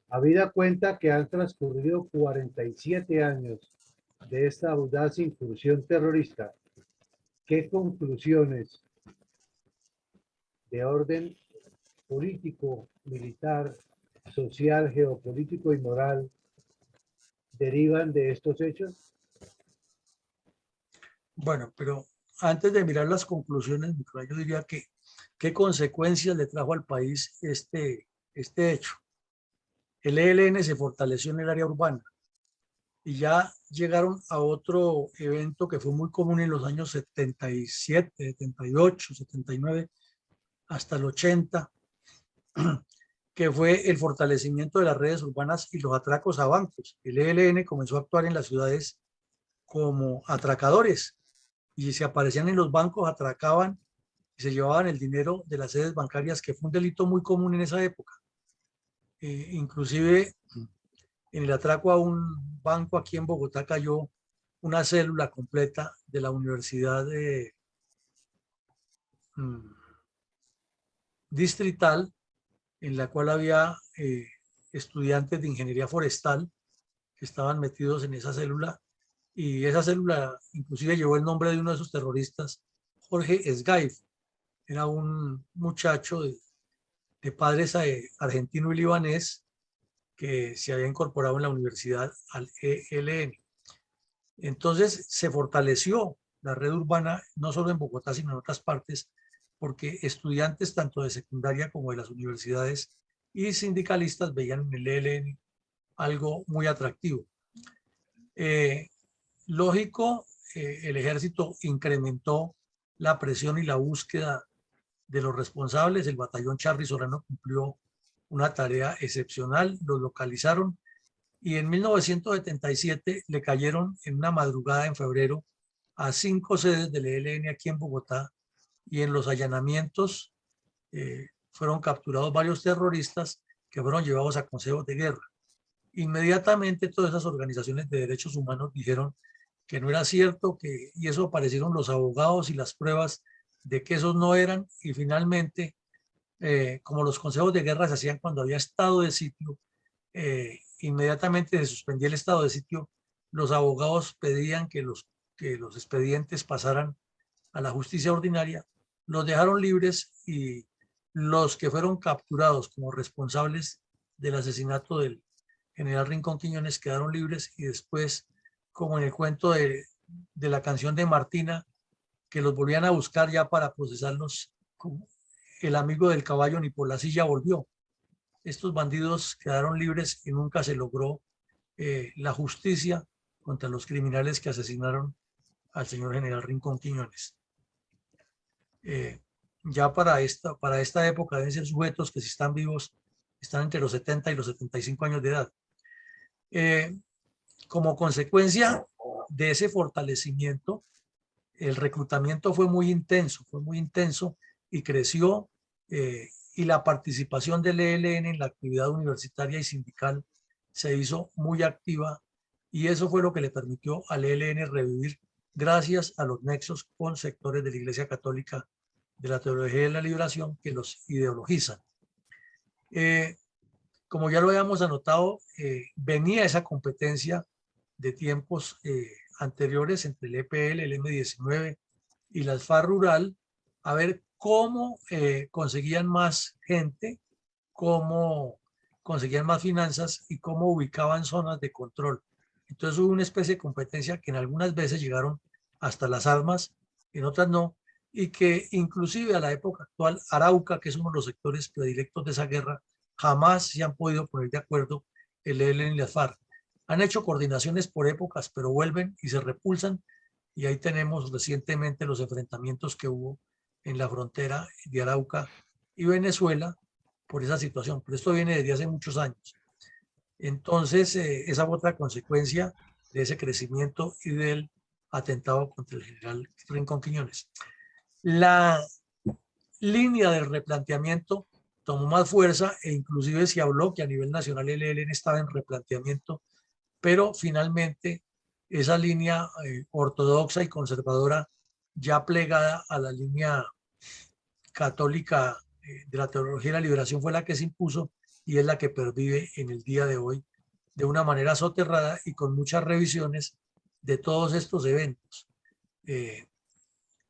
Habida cuenta que han transcurrido 47 años de esta audaz incursión terrorista, ¿qué conclusiones de orden político, militar, social, geopolítico y moral derivan de estos hechos? Bueno, pero antes de mirar las conclusiones, mi coronel, yo diría que qué consecuencias le trajo al país este hecho. El ELN se fortaleció en el área urbana y ya llegaron a otro evento que fue muy común en los años 77, 78, 79, hasta el 80, que fue el fortalecimiento de las redes urbanas y los atracos a bancos. El ELN comenzó a actuar en las ciudades como atracadores y se aparecían en los bancos, atracaban y se llevaban el dinero de las sedes bancarias, que fue un delito muy común en esa época. Inclusive en el atraco a un banco aquí en Bogotá cayó una célula completa de la Universidad Distrital, en la cual había estudiantes de ingeniería forestal que estaban metidos en esa célula, y esa célula inclusive llevó el nombre de uno de esos terroristas, Jorge Esgaif. Era un muchacho de padres argentino y libanés que se había incorporado en la universidad al ELN. Entonces se fortaleció la red urbana, no solo en Bogotá, sino en otras partes, porque estudiantes tanto de secundaria como de las universidades y sindicalistas veían en el ELN algo muy atractivo. Lógico, el ejército incrementó la presión y la búsqueda de los responsables. El batallón Charly Solano cumplió una tarea excepcional, los localizaron y en 1977 le cayeron en una madrugada en febrero a 5 sedes del ELN aquí en Bogotá, y en los allanamientos fueron capturados varios terroristas que fueron llevados a consejos de guerra. Inmediatamente todas esas organizaciones de derechos humanos dijeron que no era cierto, y eso aparecieron los abogados y las pruebas de que esos no eran, y finalmente, como los consejos de guerra se hacían cuando había estado de sitio, inmediatamente se suspendía el estado de sitio, los abogados pedían que los expedientes pasaran a la justicia ordinaria, los dejaron libres, y los que fueron capturados como responsables del asesinato del general Rincón Quiñones quedaron libres, y después, como en el cuento de la canción de Martina, que los volvían a buscar ya para procesarlos, como el amigo del caballo ni por la silla volvió. Estos bandidos quedaron libres y nunca se logró la justicia contra los criminales que asesinaron al señor general Rincón Quiñones. Ya para esta época deben ser sujetos que, si están vivos, están entre los 70 y los 75 años de edad. Como consecuencia de ese fortalecimiento, el reclutamiento fue muy intenso y creció, y la participación del ELN en la actividad universitaria y sindical se hizo muy activa, y eso fue lo que le permitió al ELN revivir gracias a los nexos con sectores de la Iglesia Católica, de la teología de la liberación, que los ideologizan. Como ya lo habíamos anotado, venía esa competencia de tiempos anteriores entre el EPL, el M19 y las FARC Rural, a ver cómo conseguían más gente, cómo conseguían más finanzas y cómo ubicaban zonas de control. Entonces hubo una especie de competencia que en algunas veces llegaron hasta las armas, en otras no, y que inclusive a la época actual, Arauca, que es uno de los sectores predilectos de esa guerra, jamás se han podido poner de acuerdo el ELN y las FARC. Han hecho coordinaciones por épocas, pero vuelven y se repulsan, y ahí tenemos recientemente los enfrentamientos que hubo en la frontera de Arauca y Venezuela por esa situación, pero esto viene desde hace muchos años. Entonces, esa fue otra consecuencia de ese crecimiento y del atentado contra el general Rincón Quiñones. La línea del replanteamiento tomó más fuerza, e inclusive se habló que a nivel nacional el ELN estaba en replanteamiento, pero finalmente esa línea ortodoxa y conservadora ya plegada a la línea católica de la teología de la liberación, fue la que se impuso y es la que pervive en el día de hoy de una manera soterrada y con muchas revisiones de todos estos eventos.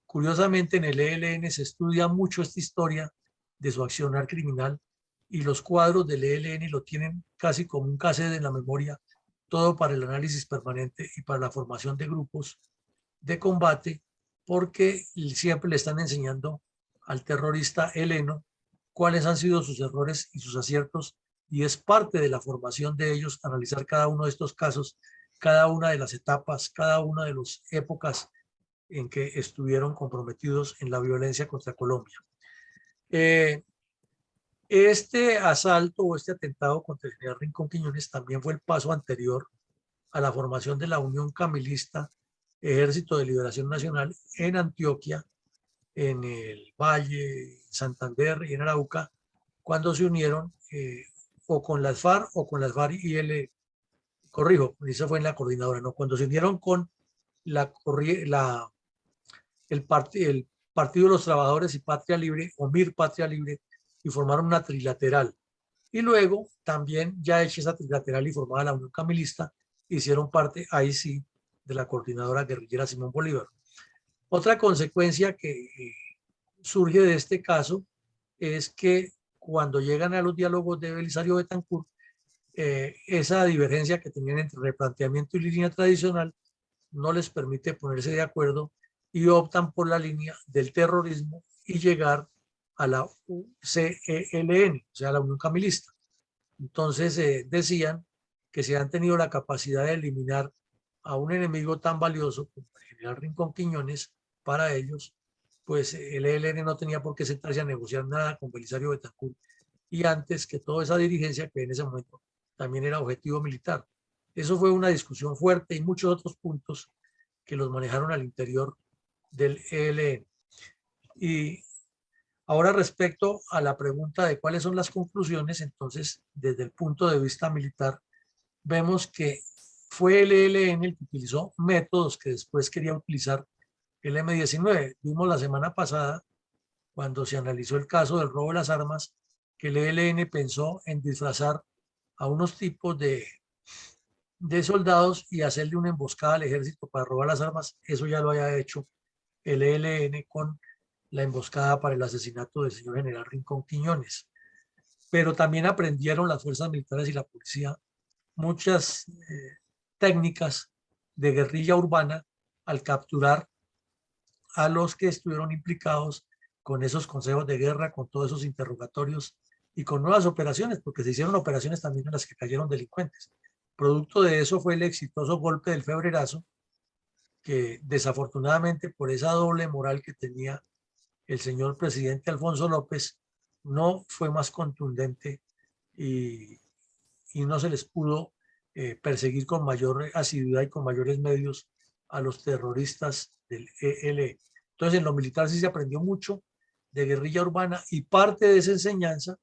Curiosamente, en el ELN se estudia mucho esta historia de su accionar criminal y los cuadros del ELN lo tienen casi como un cassette en la memoria, todo para el análisis permanente y para la formación de grupos de combate, porque siempre le están enseñando al terrorista heleno cuáles han sido sus errores y sus aciertos, y es parte de la formación de ellos analizar cada uno de estos casos, cada una de las etapas, cada una de las épocas en que estuvieron comprometidos en la violencia contra Colombia. Este asalto o este atentado contra el general Rincón Quiñones también fue el paso anterior a la formación de la Unión Camilista Ejército de Liberación Nacional en Antioquia, en el Valle, Santander y en Arauca, cuando se unieron o con las FARC o con las FARC y corrijo, eso fue en la coordinadora, ¿no? Cuando se unieron con el Partido de los Trabajadores y Patria Libre, o MIR Patria Libre, y formaron una trilateral. Y luego, también ya hecha esa trilateral y formada la Unión Camilista, hicieron parte, ahí sí, de la coordinadora guerrillera Simón Bolívar. Otra consecuencia que surge de este caso es que cuando llegan a los diálogos de Belisario Betancur, esa divergencia que tenían entre replanteamiento y línea tradicional no les permite ponerse de acuerdo y optan por la línea del terrorismo y llegar a la UCELN, o sea, la Unión Camilista. Entonces decían que se han tenido la capacidad de eliminar a un enemigo tan valioso como el general Rincón Quiñones, para ellos, pues el ELN no tenía por qué sentarse a negociar nada con Belisario Betancur, y antes que toda esa dirigencia que en ese momento también era objetivo militar. Eso fue una discusión fuerte y muchos otros puntos que los manejaron al interior del ELN. Y ahora, respecto a la pregunta de cuáles son las conclusiones, entonces, desde el punto de vista militar, vemos que fue el ELN el que utilizó métodos que después quería utilizar el M-19. Vimos la semana pasada, cuando se analizó el caso del robo de las armas, que el ELN pensó en disfrazar a unos tipos de soldados y hacerle una emboscada al ejército para robar las armas. Eso ya lo había hecho el ELN con la emboscada para el asesinato del señor general Rincón Quiñones. Pero también aprendieron las fuerzas militares y la policía muchas técnicas de guerrilla urbana al capturar a los que estuvieron implicados con esos consejos de guerra, con todos esos interrogatorios y con nuevas operaciones, porque se hicieron operaciones también en las que cayeron delincuentes. Producto de eso fue el exitoso golpe del Febrerazo, que desafortunadamente por esa doble moral que tenía el señor presidente Alfonso López, no fue más contundente y no se les pudo perseguir con mayor asiduidad y con mayores medios a los terroristas del ELN. Entonces, en lo militar sí se aprendió mucho de guerrilla urbana, y parte de esa enseñanza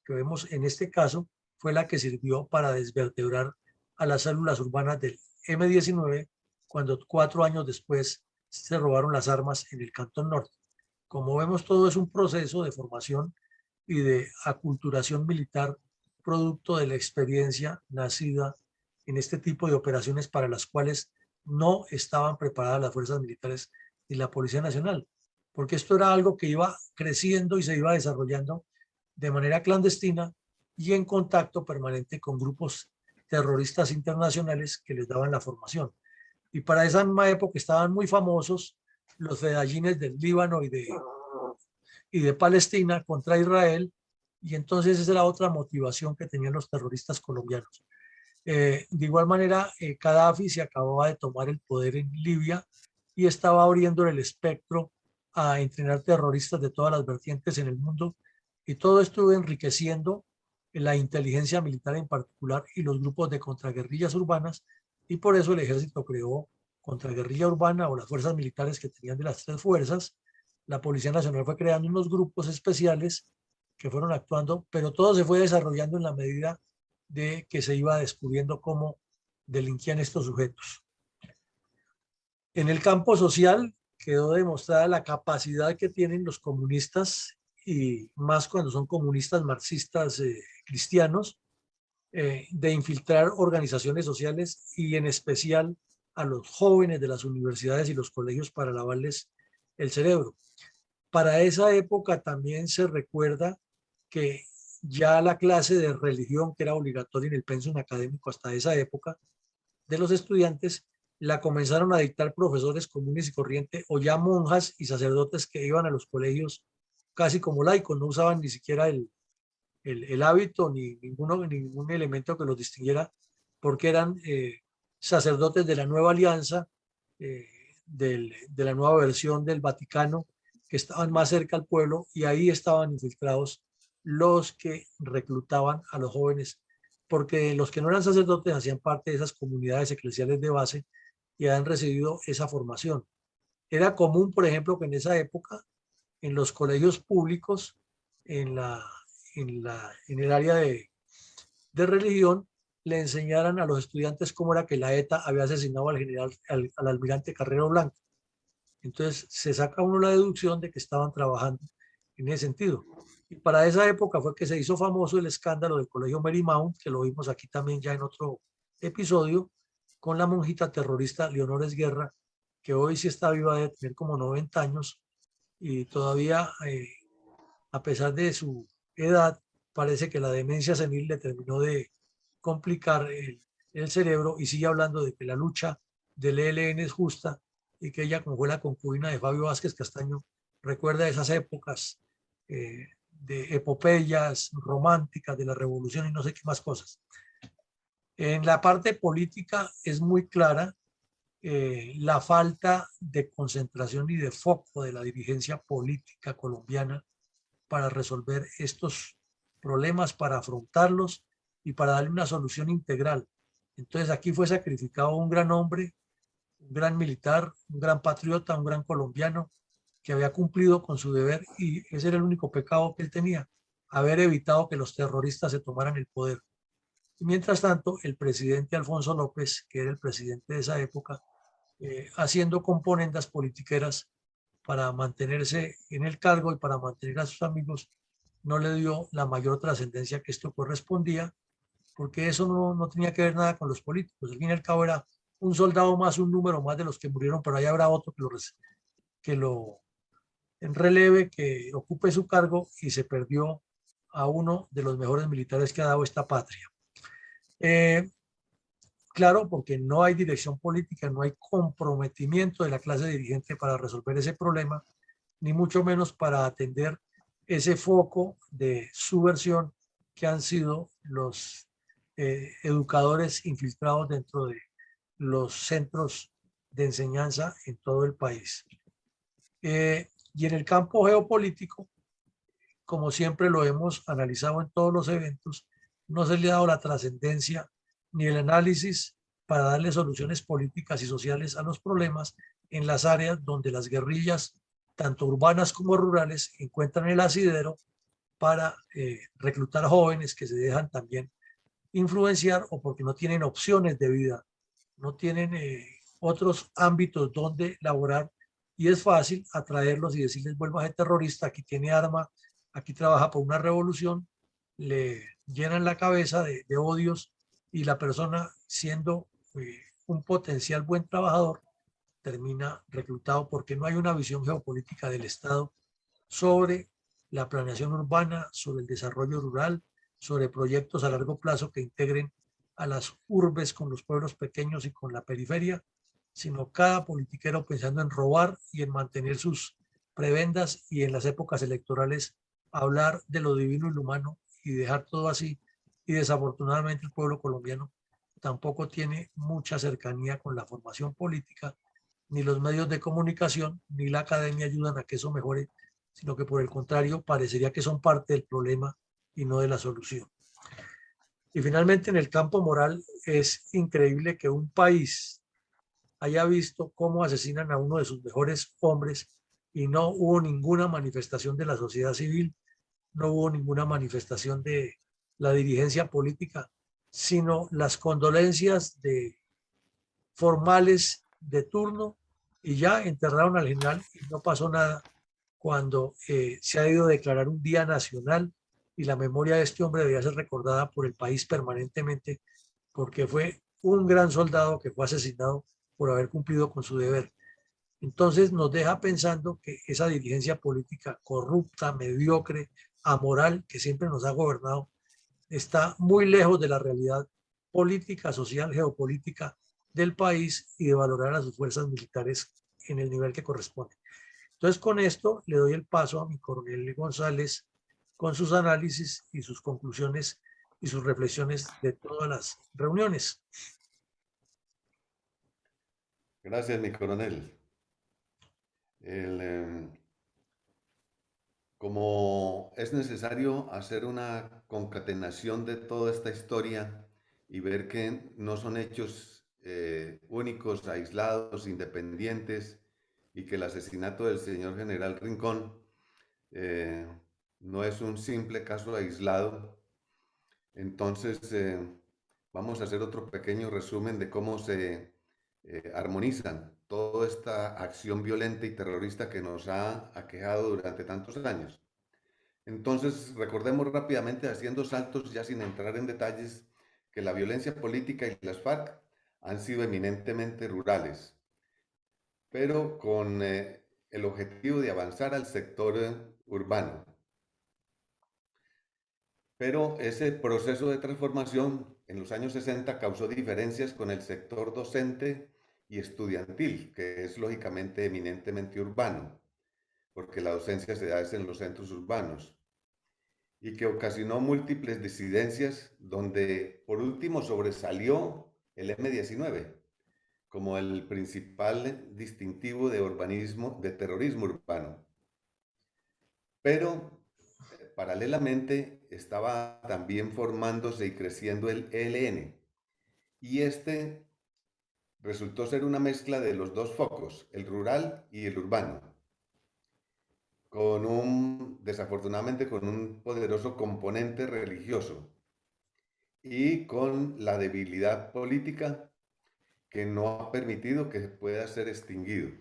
que vemos en este caso fue la que sirvió para desvertebrar a las células urbanas del M-19 cuando 4 años después se robaron las armas en el Cantón Norte. Como vemos, todo es un proceso de formación y de aculturación militar, producto de la experiencia nacida en este tipo de operaciones para las cuales no estaban preparadas las fuerzas militares y la Policía Nacional, porque esto era algo que iba creciendo y se iba desarrollando de manera clandestina y en contacto permanente con grupos terroristas internacionales que les daban la formación. Y para esa misma época estaban muy famosos los fedayines del Líbano y de Palestina contra Israel, y entonces esa era otra motivación que tenían los terroristas colombianos. De igual manera, Gaddafi se acababa de tomar el poder en Libia y estaba abriendo el espectro a entrenar terroristas de todas las vertientes en el mundo, y todo estuvo enriqueciendo la inteligencia militar en particular y los grupos de contraguerrillas urbanas, y por eso el ejército creó contraguerrilla urbana, o las fuerzas militares que tenían de las 3 fuerzas. La Policía Nacional fue creando unos grupos especiales que fueron actuando, pero todo se fue desarrollando en la medida de que se iba descubriendo cómo delinquían estos sujetos. En el campo social, quedó demostrada la capacidad que tienen los comunistas, y más cuando son comunistas marxistas cristianos, de infiltrar organizaciones sociales y en especial a los jóvenes de las universidades y los colegios para lavarles el cerebro. Para esa época también se recuerda que ya la clase de religión, que era obligatoria en el pensum académico hasta esa época de los estudiantes, la comenzaron a dictar profesores comunes y corrientes, o ya monjas y sacerdotes que iban a los colegios casi como laicos, no usaban ni siquiera el hábito ni ningún elemento que los distinguiera, porque eran sacerdotes de la nueva alianza, de la nueva versión del Vaticano, que estaban más cerca al pueblo, y ahí estaban infiltrados los que reclutaban a los jóvenes, porque los que no eran sacerdotes hacían parte de esas comunidades eclesiales de base y habían recibido esa formación. Era común, por ejemplo, que en esa época, en los colegios públicos, en en el área de religión, le enseñaran a los estudiantes cómo era que la ETA había asesinado al general, al almirante Carrero Blanco. Entonces se saca uno la deducción de que estaban trabajando en ese sentido. Y para esa época fue que se hizo famoso el escándalo del colegio Marymount, que lo vimos aquí también ya en otro episodio, con la monjita terrorista Leonor Guerra, que hoy sí está viva, de tener como 90 años, y todavía, a pesar de su edad, parece que la demencia senil le terminó de complicar el cerebro, y sigue hablando de que la lucha del ELN es justa, y que ella, como fue la concubina de Fabio Vázquez Castaño, recuerda esas épocas de epopeyas románticas de la revolución y no sé qué más cosas. En la parte política es muy clara la falta de concentración y de foco de la dirigencia política colombiana para resolver estos problemas, para afrontarlos y para darle una solución integral. Entonces aquí fue sacrificado un gran hombre, un gran militar, un gran patriota, un gran colombiano que había cumplido con su deber, y ese era el único pecado que él tenía, haber evitado que los terroristas se tomaran el poder. Y mientras tanto, el presidente Alfonso López, que era el presidente de esa época, haciendo componendas politiqueras para mantenerse en el cargo y para mantener a sus amigos, no le dio la mayor trascendencia que esto correspondía, porque eso no tenía que ver nada con los políticos. Al fin y al cabo era un soldado más, un número más de los que murieron, pero ahí habrá otro que lo en releve, que ocupe su cargo, y se perdió a uno de los mejores militares que ha dado esta patria. Claro, porque no hay dirección política, no hay comprometimiento de la clase dirigente para resolver ese problema, ni mucho menos para atender ese foco de subversión que han sido los educadores infiltrados dentro de los centros de enseñanza en todo el país. Y en el campo geopolítico, como siempre lo hemos analizado en todos los eventos, no se le ha dado la trascendencia ni el análisis para darle soluciones políticas y sociales a los problemas en las áreas donde las guerrillas, tanto urbanas como rurales, encuentran el asidero para reclutar jóvenes que se dejan también influenciar, o porque no tienen opciones de vida, no tienen otros ámbitos donde laborar, y es fácil atraerlos y decirles: vuelva a ser terrorista, aquí tiene arma, aquí trabaja por una revolución. Le llenan la cabeza de odios, y la persona, siendo un potencial buen trabajador, termina reclutado, porque no hay una visión geopolítica del Estado sobre la planeación urbana, sobre el desarrollo rural, sobre proyectos a largo plazo que integren a las urbes con los pueblos pequeños y con la periferia, sino cada politiquero pensando en robar y en mantener sus prebendas, y en las épocas electorales hablar de lo divino y lo humano, y dejar todo así. Y desafortunadamente el pueblo colombiano tampoco tiene mucha cercanía con la formación política, ni los medios de comunicación, ni la academia ayudan a que eso mejore, sino que por el contrario parecería que son parte del problema y no de la solución. Y finalmente, en el campo moral, es increíble que un país haya visto cómo asesinan a uno de sus mejores hombres y no hubo ninguna manifestación de la sociedad civil, no hubo ninguna manifestación de la dirigencia política, sino las condolencias formales de turno, y ya enterraron al general y no pasó nada cuando se ha ido a declarar un día nacional y la memoria de este hombre debía ser recordada por el país permanentemente porque fue un gran soldado que fue asesinado por haber cumplido con su deber. Entonces nos deja pensando que esa dirigencia política corrupta, mediocre, amoral que siempre nos ha gobernado está muy lejos de la realidad política, social, geopolítica del país y de valorar a sus fuerzas militares en el nivel que corresponde. Entonces, con esto le doy el paso a mi coronel González con sus análisis y sus conclusiones y sus reflexiones de todas las reuniones. Gracias, mi coronel. Como es necesario hacer una concatenación de toda esta historia y ver que no son hechos únicos, aislados, independientes, y que el asesinato del señor general Rincón eh, no es un simple caso aislado. Entonces, vamos a hacer otro pequeño resumen de cómo se armonizan toda esta acción violenta y terrorista que nos ha aquejado durante tantos años. Entonces, recordemos rápidamente, haciendo saltos ya sin entrar en detalles, que la violencia política y las FARC han sido eminentemente rurales, pero con el objetivo de avanzar al sector urbano. Pero ese proceso de transformación en los años 60 causó diferencias con el sector docente y estudiantil, que es lógicamente eminentemente urbano, porque la docencia se da en los centros urbanos, y que ocasionó múltiples disidencias, donde por último sobresalió el M-19 como el principal distintivo de urbanismo, de terrorismo urbano. Pero paralelamente estaba también formándose y creciendo el ELN, y este resultó ser una mezcla de los dos focos, el rural y el urbano, desafortunadamente con un poderoso componente religioso y con la debilidad política que no ha permitido que pueda ser extinguido.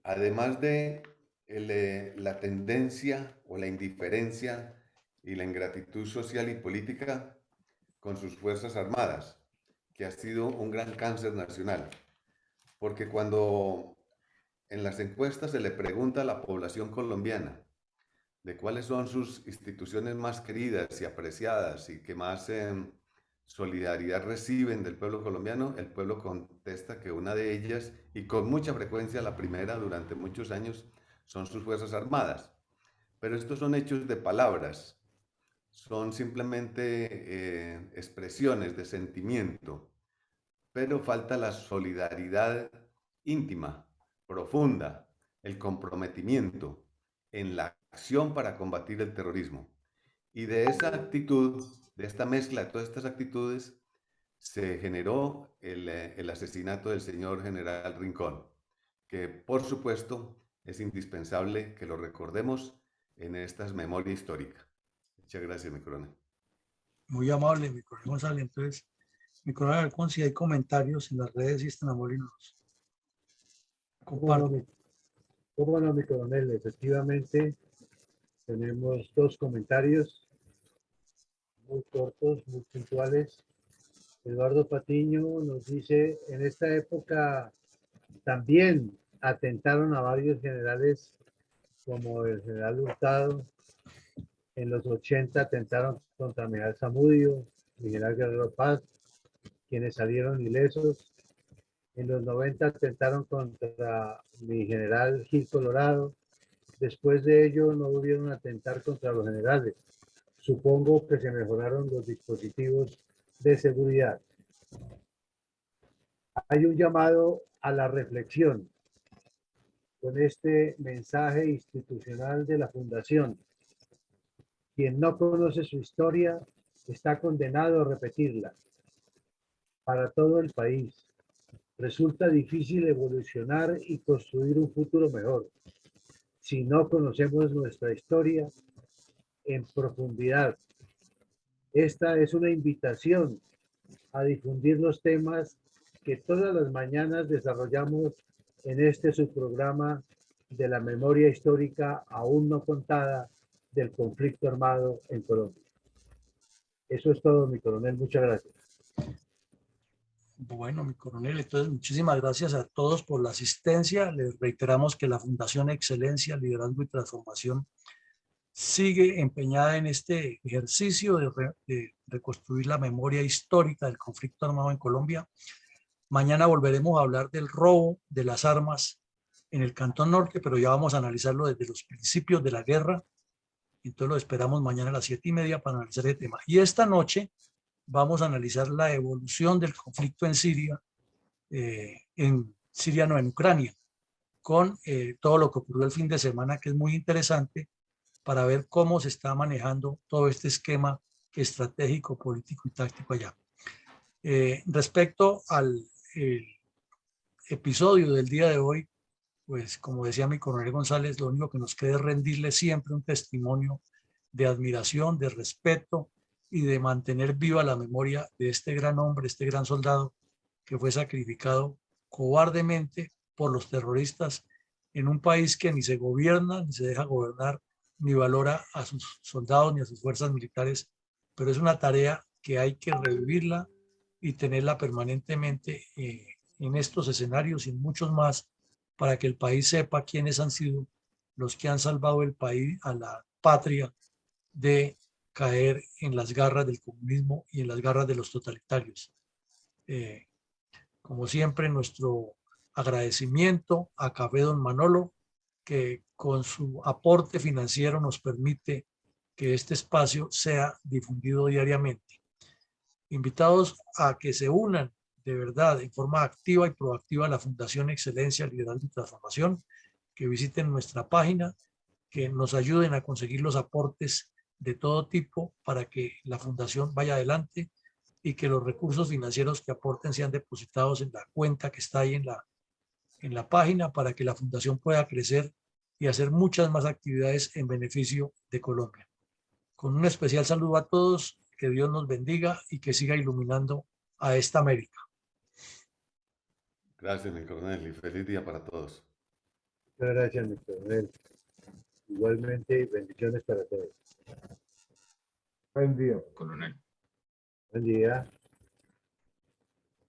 Además de la tendencia o la indiferencia y la ingratitud social y política con sus Fuerzas Armadas, que ha sido un gran cáncer nacional. Porque cuando en las encuestas se le pregunta a la población colombiana de cuáles son sus instituciones más queridas y apreciadas y que más solidaridad reciben del pueblo colombiano, el pueblo contesta que una de ellas, y con mucha frecuencia la primera durante muchos años, son sus Fuerzas Armadas. Pero estos son hechos de palabras, son simplemente expresiones de sentimiento, pero falta la solidaridad íntima, profunda, el comprometimiento en la acción para combatir el terrorismo. Y de esa actitud, de esta mezcla de todas estas actitudes, se generó el asesinato del señor general Rincón, que por supuesto es indispensable que lo recordemos en esta memoria histórica. Muchas gracias, mi coronel. Muy amable, mi coronel González. Entonces, mi coronel Alcón, si hay comentarios en las redes y están amolinos. Comparto. ¿Cómo no, mi coronel? Efectivamente, tenemos dos comentarios muy cortos, muy puntuales. Eduardo Patiño nos dice, en esta época también atentaron a varios generales como el general Hurtado. En los 80 atentaron contra Miguel Zamudio, Miguel Guerrero Paz, quienes salieron ilesos. En los 90 atentaron contra mi general Gil Colorado. Después de ello no volvieron a atentar contra los generales. Supongo que se mejoraron los dispositivos de seguridad. Hay un llamado a la reflexión con este mensaje institucional de la Fundación. Quien no conoce su historia está condenado a repetirla. Para todo el país resulta difícil evolucionar y construir un futuro mejor si no conocemos nuestra historia en profundidad. Esta es una invitación a difundir los temas que todas las mañanas desarrollamos en este subprograma de la memoria histórica aún no contada del conflicto armado en Colombia. Eso es todo, mi coronel. Muchas gracias. Bueno, mi coronel, entonces muchísimas gracias a todos por la asistencia. Les reiteramos que la Fundación Excelencia, Liderazgo y Transformación sigue empeñada en este ejercicio de reconstruir la memoria histórica del conflicto armado en Colombia. Mañana volveremos a hablar del robo de las armas en el Cantón Norte, pero ya vamos a analizarlo desde los principios de la guerra. Entonces lo esperamos mañana a las 7:30 para analizar el tema. Y esta noche vamos a analizar la evolución del conflicto en Siria, no, en Ucrania, con todo lo que ocurrió el fin de semana, que es muy interesante para ver cómo se está manejando todo este esquema estratégico, político y táctico allá. Respecto al episodio del día de hoy, pues como decía mi coronel González, lo único que nos queda es rendirle siempre un testimonio de admiración, de respeto y de mantener viva la memoria de este gran hombre, este gran soldado que fue sacrificado cobardemente por los terroristas en un país que ni se gobierna, ni se deja gobernar, ni valora a sus soldados ni a sus fuerzas militares, pero es una tarea que hay que revivirla y tenerla permanentemente en estos escenarios y en muchos más, para que el país sepa quiénes han sido los que han salvado el país, a la patria, de caer en las garras del comunismo y en las garras de los totalitarios. Como siempre, nuestro agradecimiento a Café Don Manolo, que con su aporte financiero nos permite que este espacio sea difundido diariamente. Invitados a que se unan de verdad en forma activa y proactiva a la Fundación Excelencia, Liderazgo y Transformación, que visiten nuestra página, que nos ayuden a conseguir los aportes de todo tipo para que la fundación vaya adelante y que los recursos financieros que aporten sean depositados en la cuenta que está ahí en la página, para que la fundación pueda crecer y hacer muchas más actividades en beneficio de Colombia. Con un especial saludo a todos, que Dios nos bendiga y que siga iluminando a esta América. Gracias, mi coronel, y feliz día para todos. Muchas gracias, mi coronel. Igualmente, bendiciones para todos. Buen día, coronel. Buen día.